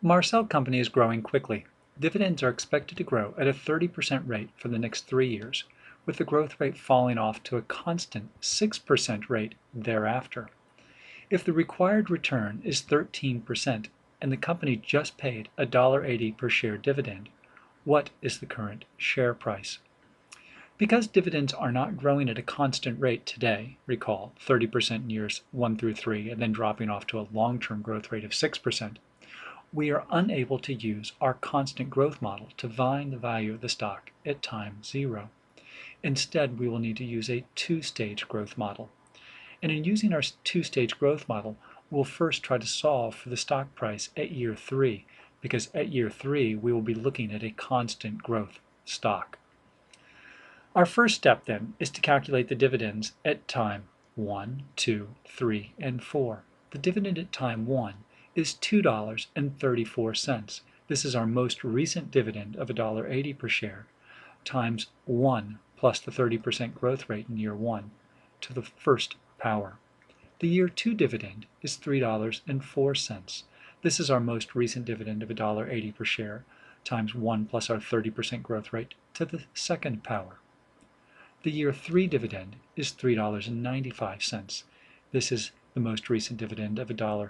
Marcel Company is growing quickly. Dividends are expected to grow at a 30% rate for the next 3 years, with the growth rate falling off to a constant 6% rate thereafter. If the required return is 13% and the company just paid $1.80 per share dividend, what is the current share price? Because dividends are not growing at a constant rate today, recall 30% in years 1 through 3 and then dropping off to a long-term growth rate of 6%, we are unable to use our constant growth model to find the value of the stock at time 0. Instead, we will need to use a two-stage growth model. And in using our two-stage growth model, we'll first try to solve for the stock price at year 3, because at year 3 we will be looking at a constant growth stock. Our first step then is to calculate the dividends at time 1, 2, 3, and 4. The dividend at time 1 is $2.34. This is our most recent dividend of $1.80 per share times 1 plus the 30% growth rate in year 1 to the first power. The year 2 dividend is $3.04. This is our most recent dividend of $1.80 per share times 1 plus our 30% growth rate to the second power. The year 3 dividend is $3.95. This is the most recent dividend of $1.80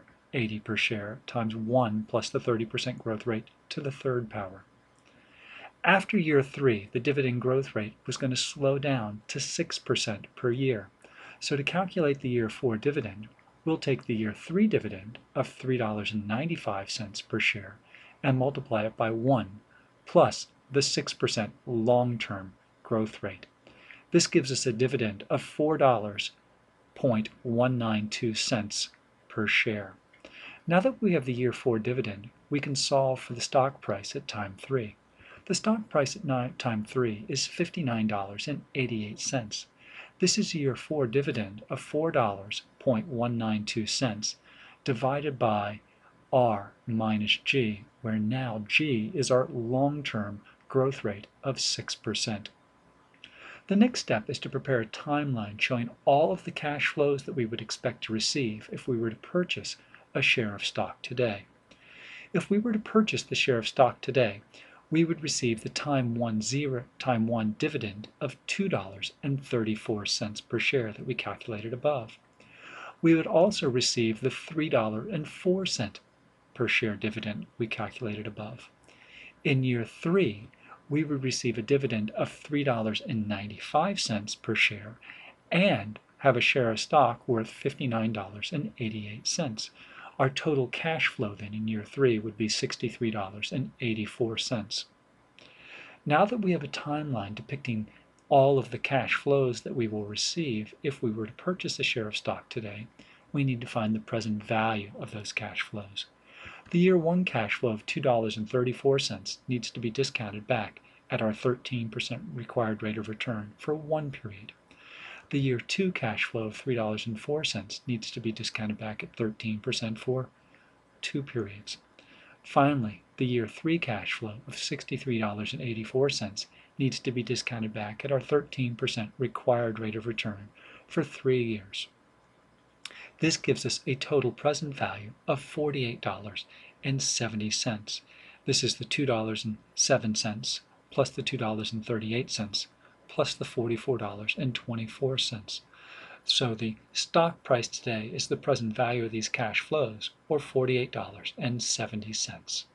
per share times 1 plus the 30% growth rate to the third power. After year 3, the dividend growth rate was going to slow down to 6% per year. So to calculate the year 4 dividend, we'll take the year 3 dividend of $3.95 per share and multiply it by 1 plus the 6% long-term growth rate. This gives us a dividend of $4.192 per share. Now that we have the year 4 dividend, we can solve for the stock price at time 3. The stock price at time 3 is $59.88. This is a year 4 dividend of $4.192 divided by R minus G, where now G is our long-term growth rate of 6%. The next step is to prepare a timeline showing all of the cash flows that we would expect to receive if we were to purchase a share of stock today. If we were to purchase the share of stock today, we would receive the time 1 dividend of $2.34 per share that we calculated above. We would also receive the $3.04 per share dividend we calculated above. In year 3, we would receive a dividend of $3.95 per share and have a share of stock worth $59.88. Our total cash flow then in year 3 would be $63.84. Now that we have a timeline depicting all of the cash flows that we will receive if we were to purchase a share of stock today, we need to find the present value of those cash flows. The year 1 cash flow of $2.34 needs to be discounted back at our 13% required rate of return for 1 period. The year 2 cash flow of $3.04 needs to be discounted back at 13% for 2 periods. Finally, the year 3 cash flow of $63.84 needs to be discounted back at our 13% required rate of return for 3 years. This gives us a total present value of $48.70. This is the $2.07 plus the $2.38 plus the $44.24. So the stock price today is the present value of these cash flows, or $48.70.